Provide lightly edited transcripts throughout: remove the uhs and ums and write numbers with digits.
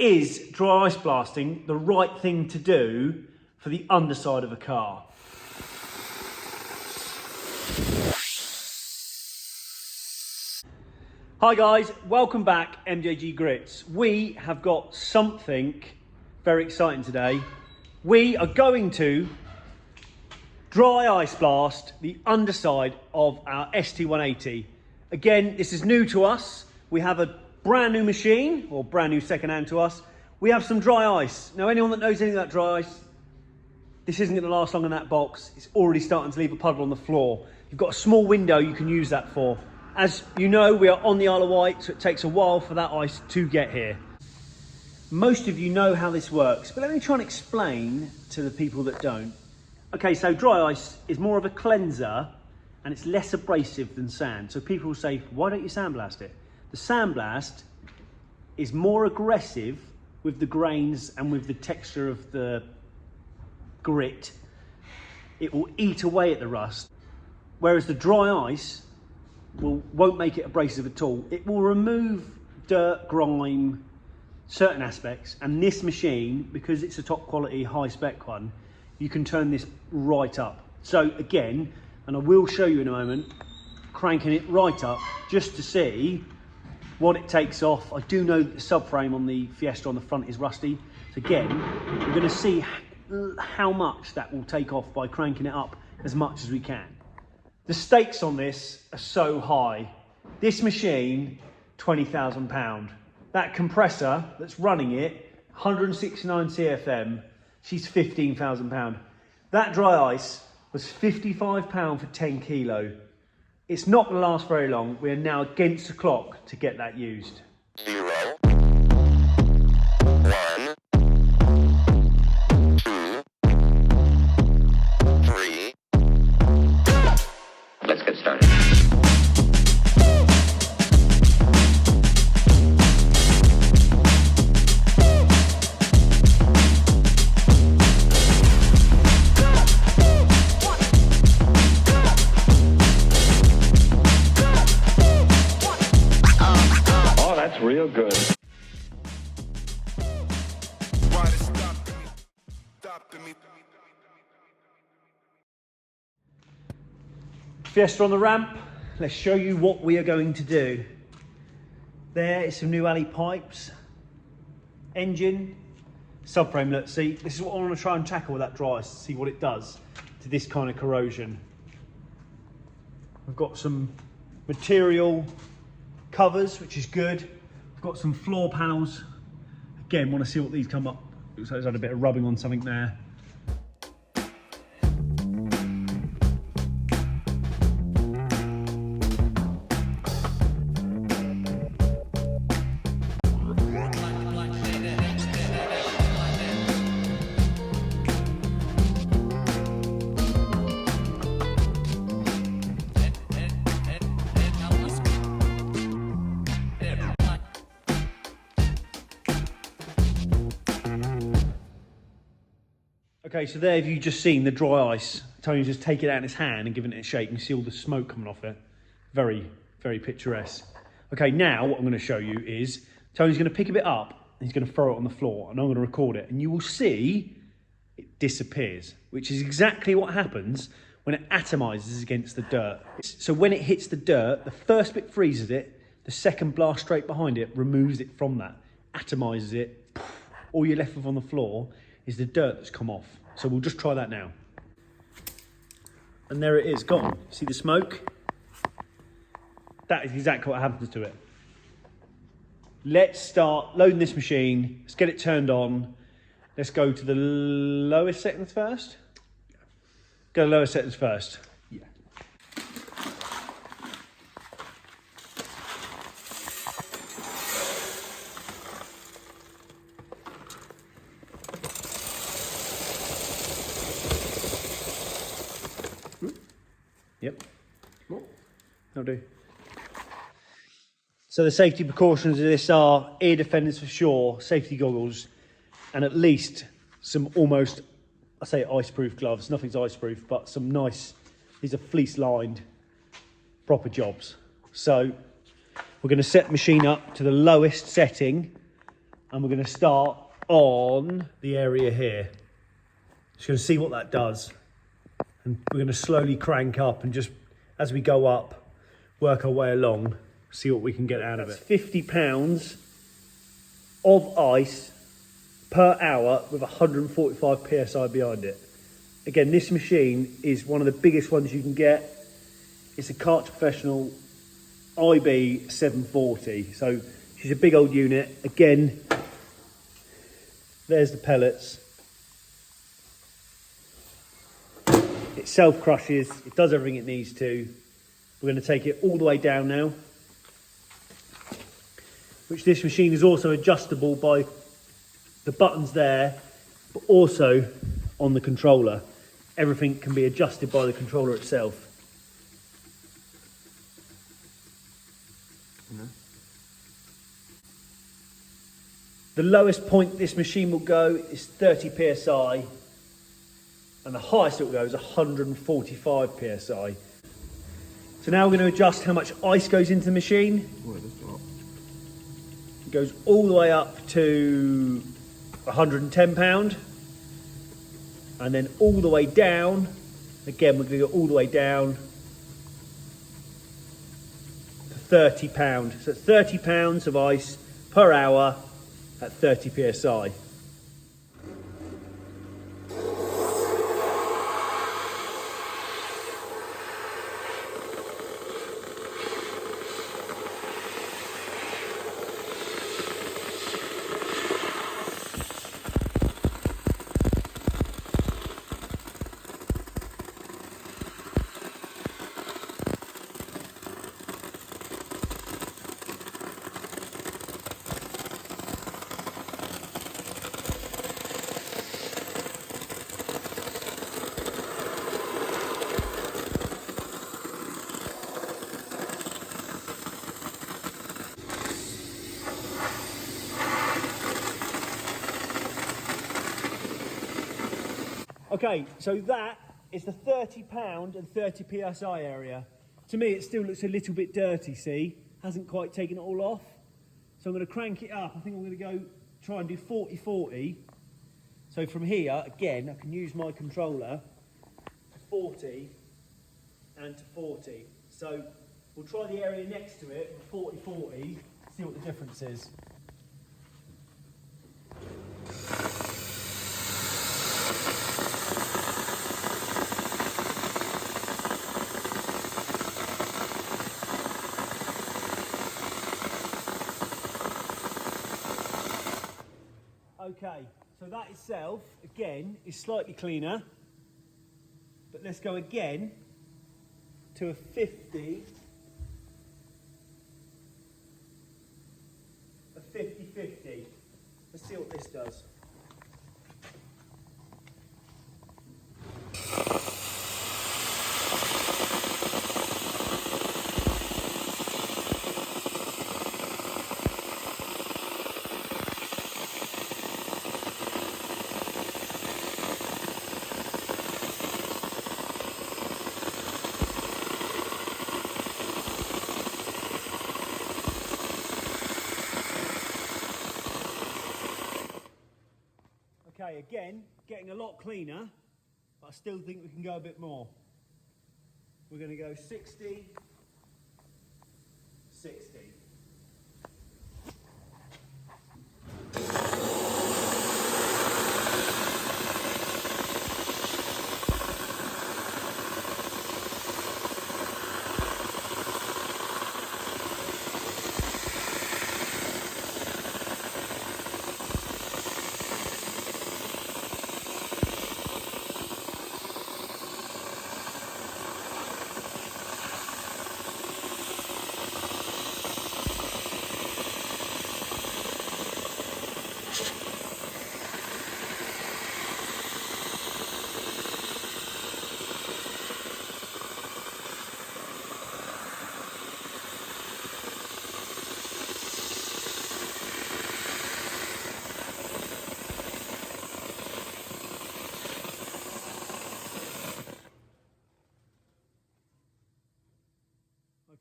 Is dry ice blasting the right thing to do for the underside of a car? Hi guys, welcome back MJG Grits. We have got something very exciting today. We are going to dry ice blast the underside of our ST180. Again, this is new to us. We have a brand new machine, or brand new second hand to us. We have some dry ice. Now, anyone that knows anything about dry ice, this isn't going to last long in that box. It's already starting to leave a puddle on the floor. You've got a small window you can use that for. As you know, we are on the Isle of Wight, so it takes a while for that ice to get here. Most of you know how this works, but let me try and explain to the people that don't. Okay, so dry ice is more of a cleanser and it's less abrasive than sand. So people will say, why don't you sandblast it? The sandblast is more aggressive with the grains and with the texture of the grit. It will eat away at the rust. Whereas the dry ice won't make it abrasive at all. It will remove dirt, grime, certain aspects. And this machine, because it's a top quality, high spec one, you can turn this right up. So again, and I will show you in a moment, cranking it right up just to see what it takes off. I do know that the subframe on the Fiesta on the front is rusty. So again, we're going to see how much that will take off by cranking it up as much as we can. The stakes on this are so high. This machine, £20,000. That compressor that's running it, 169 CFM, she's £15,000. That dry ice was £55 for 10 kilo. It's not going to last very long. We are now against the clock to get that used. 0, 1, 2, 3. Let's get started. Real good. Fiesta on the ramp. Let's show you what we are going to do. There is some new alley pipes, engine, subframe. Let's see. This is what I want to try and tackle with that dry ice, see what it does to this kind of corrosion. We've got some material covers, which is good. Got some floor panels. Again, want to see what these come up. Looks like there's had a bit of rubbing on something there. Okay, so there you've just seen the dry ice. Tony's just taken it out in his hand and given it a shake. You can see all the smoke coming off it. Very, very picturesque. Okay, now what I'm going to show you is Tony's going to pick a bit up and he's going to throw it on the floor and I'm going to record it. And you will see it disappears, which is exactly what happens when it atomizes against the dirt. So when it hits the dirt, the first bit freezes it, the second blast straight behind it removes it from that, atomizes it. All you're left with on the floor is the dirt that's come off. So we'll just try that now. And there it is, gone. See the smoke? That is exactly what happens to it. Let's start loading this machine. Let's get it turned on. Let's go to the lowest settings first. Go to lowest settings first. Yeah. Yep. That'll do. So the safety precautions of this are ear defenders for sure, safety goggles, and at least some almost, I say ice-proof gloves. Nothing's ice-proof, but some nice, these are fleece-lined, proper jobs. So we're going to set the machine up to the lowest setting And we're going to start on the area here. Just going to see what that does. And we're going to slowly crank up and just, as we go up, work our way along, see what we can get out of it. 50 pounds of ice per hour with 145 PSI behind it. Again, this machine is one of the biggest ones you can get. It's a Karcher Professional IB 740. So she's a big old unit. Again, there's the pellets. It self-crushes, it does everything it needs to. We're going to take it all the way down now, which this machine is also adjustable by the buttons there, but also on the controller. Everything can be adjusted by the controller itself. The lowest point this machine will go is 30 PSI, and the highest it will go is 145 PSI. So now we're going to adjust how much ice goes into the machine. It goes all the way up to 110 pound, and then all the way down. Again, we're going to go all the way down to 30 pound. So it's 30 pounds of ice per hour at 30 PSI. Okay, so that is the 30 pound and 30 PSI area. To me, it still looks a little bit dirty, see? Hasn't quite taken it all off. So I'm going to crank it up. I think I'm going to go try and do 40-40. So from here, again, I can use my controller to 40 and to 40. So we'll try the area next to it for 40-40, see what the difference is. Okay, so that itself, again, is slightly cleaner. But let's go again to a 50. A 50-50. Let's see what this does. Okay, again, getting a lot cleaner, but I still think we can go a bit more. We're going to go 60, 60.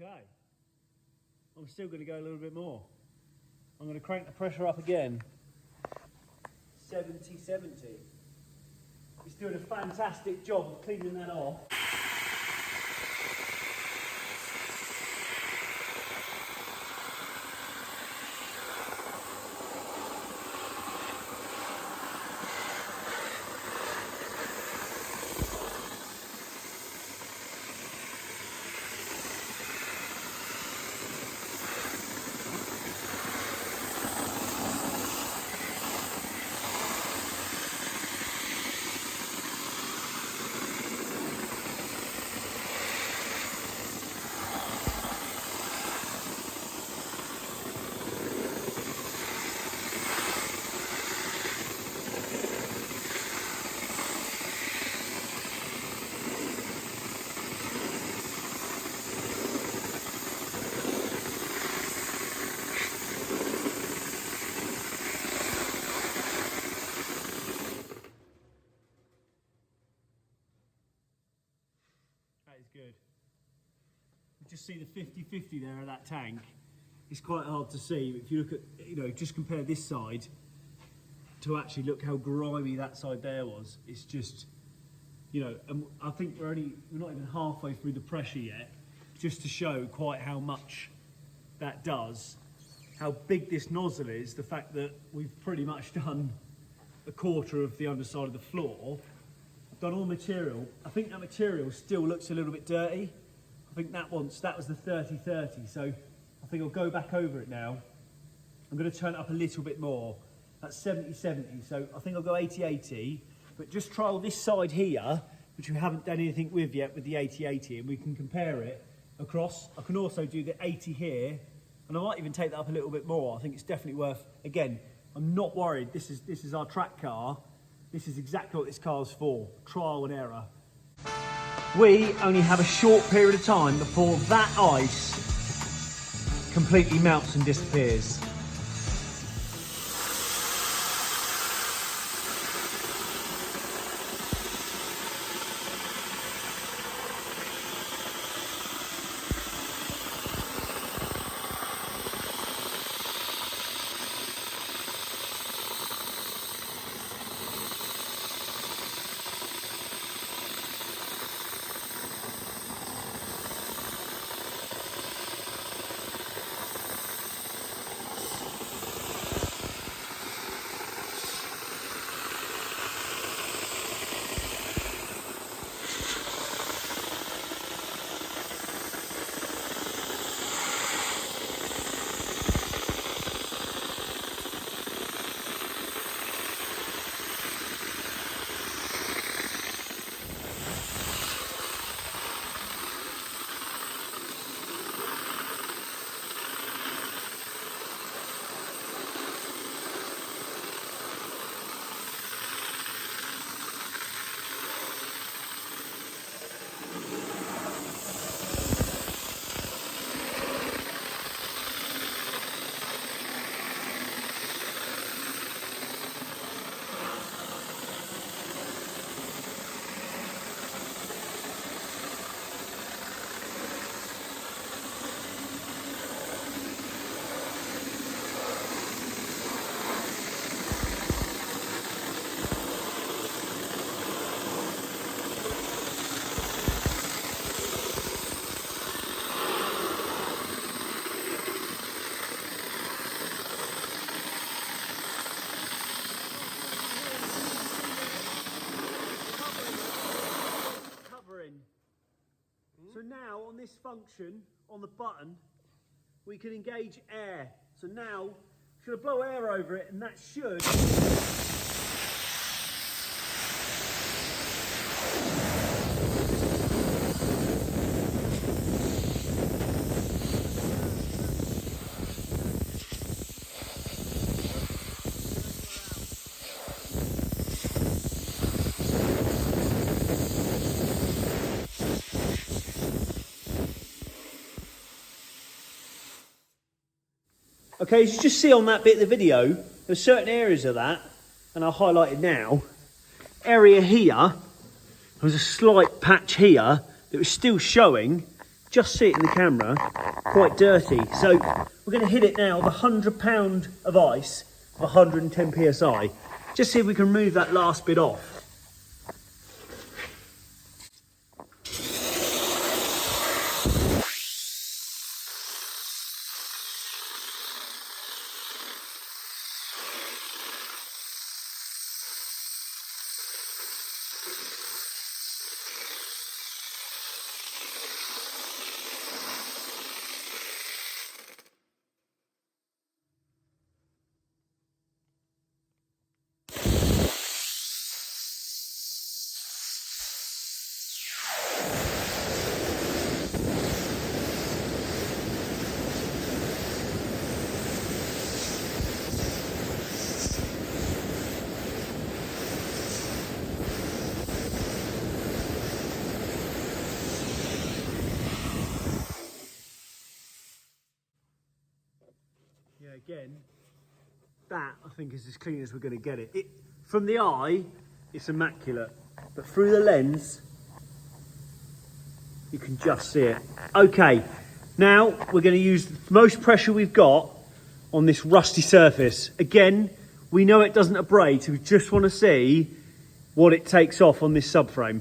Okay, I'm still going to go a little bit more. I'm going to crank the pressure up again. 70. It's doing a fantastic job of cleaning that off. That is good. You just see the 50-50 there of that tank. It's quite hard to see. If you look at, just compare this side to actually look how grimy that side there was. It's just, and I think we're not even halfway through the pressure yet, just to show quite how much that does, how big this nozzle is, the fact that we've pretty much done a quarter of the underside of the floor. I've done all the material. I think that material still looks a little bit dirty. I think that was the 30-30, so I think I'll go back over it now. I'm going to turn it up a little bit more. That's 70-70, so I think I'll go 80-80, but just trial this side here, which we haven't done anything with yet, with the 80-80, and we can compare it across. I can also do the 80 here, and I might even take that up a little bit more. I think it's definitely worth, again, I'm not worried. This is our track car. This is exactly what this car's for, trial and error. We only have a short period of time before that ice completely melts and disappears. So now on this function, on the button, we can engage air. So now, I'm going to blow air over it and that should... Okay, as you just see on that bit of the video, there's certain areas of that, and I'll highlight it now. Area here, there was a slight patch here that was still showing, just see it in the camera, quite dirty. So we're going to hit it now with £100 of ice of 110 psi. Just see if we can remove that last bit off. Yeah, again, that I think is as clean as we're going to get it. From the eye, it's immaculate, but through the lens, you can just see it. Okay, now we're going to use the most pressure we've got on this rusty surface. Again, we know it doesn't abrade, so we just want to see what it takes off on this subframe.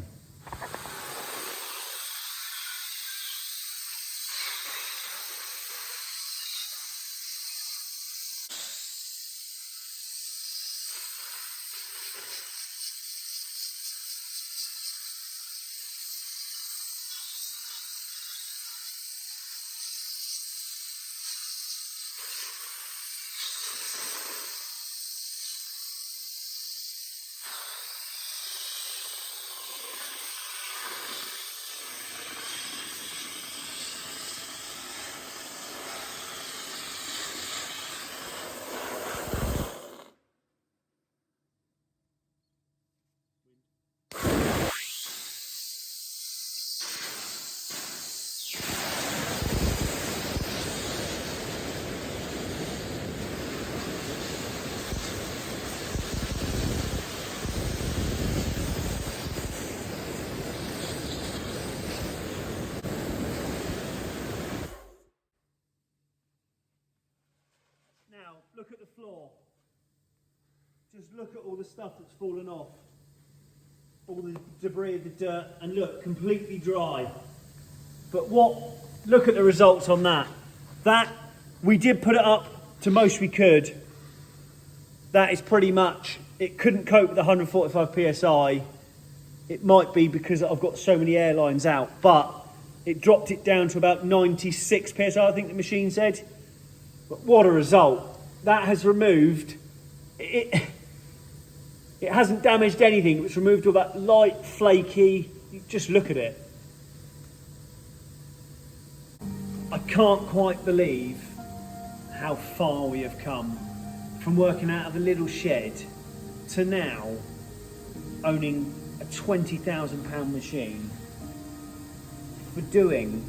Now, look at the floor. Just look at all the stuff that's fallen off. All the debris of the dirt, and look, completely dry. But look at the results on that. We did put it up to most we could. That is pretty much, it couldn't cope with 145 PSI. It might be because I've got so many airlines out, but it dropped it down to about 96 PSI, I think the machine said. But what a result. That has removed, it hasn't damaged anything. It was removed all that light, flaky, just look at it. I can't quite believe how far we have come from working out of a little shed to now owning a £20,000 machine for doing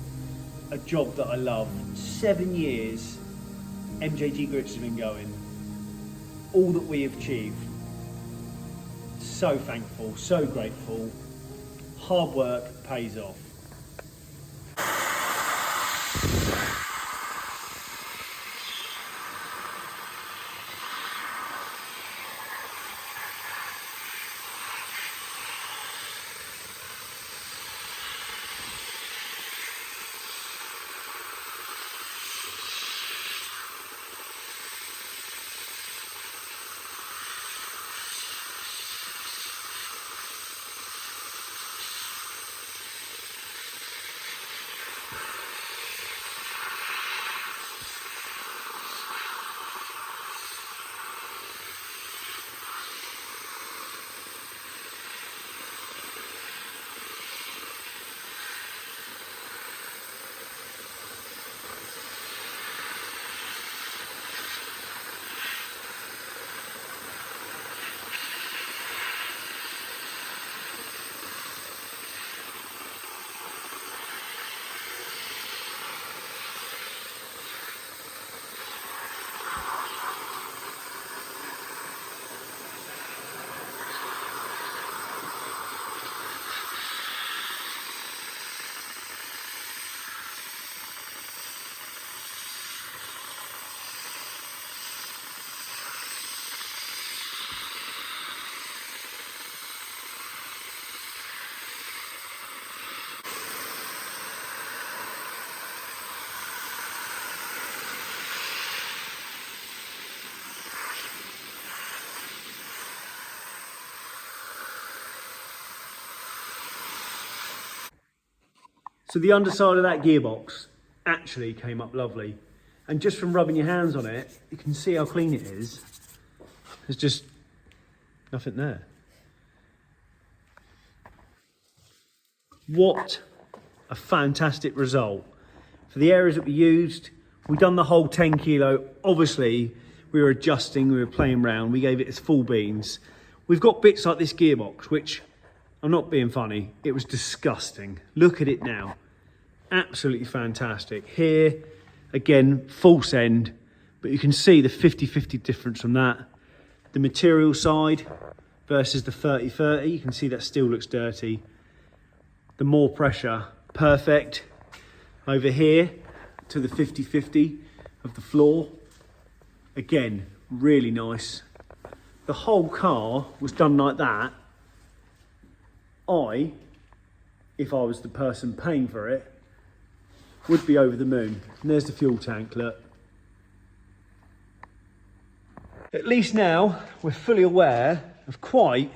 a job that I love. 7 years MJG Grits has been going. All that we have achieved. So thankful, so grateful. Hard work pays off. So the underside of that gearbox actually came up lovely. And just from rubbing your hands on it, you can see how clean it is. There's just nothing there. What a fantastic result. For the areas that we used, we done the whole 10 kilo. Obviously, we were adjusting, we were playing around. We gave it its full beans. We've got bits like this gearbox, which, I'm not being funny, it was disgusting. Look at it now. Absolutely fantastic. Here, again, full send, but you can see the 50-50 difference from that. The material side versus the 30-30, you can see that still looks dirty. The more pressure, perfect. Over here to the 50-50 of the floor. Again, really nice. The whole car was done like that. If I was the person paying for it, would be over the moon. And there's the fuel tank, look. At least now we're fully aware of quite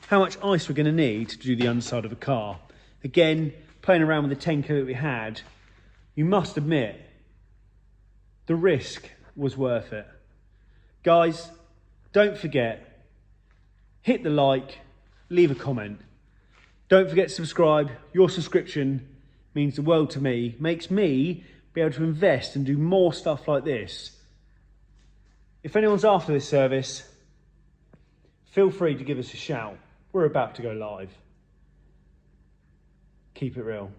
how much ice we're going to need to do the underside of a car. Again, playing around with the 10 kilo that we had, you must admit the risk was worth it. Guys, don't forget, hit the like, leave a comment. Don't forget to subscribe. Your subscription means the world to me, makes me be able to invest and do more stuff like this. If anyone's after this service, feel free to give us a shout. We're about to go live. Keep it real.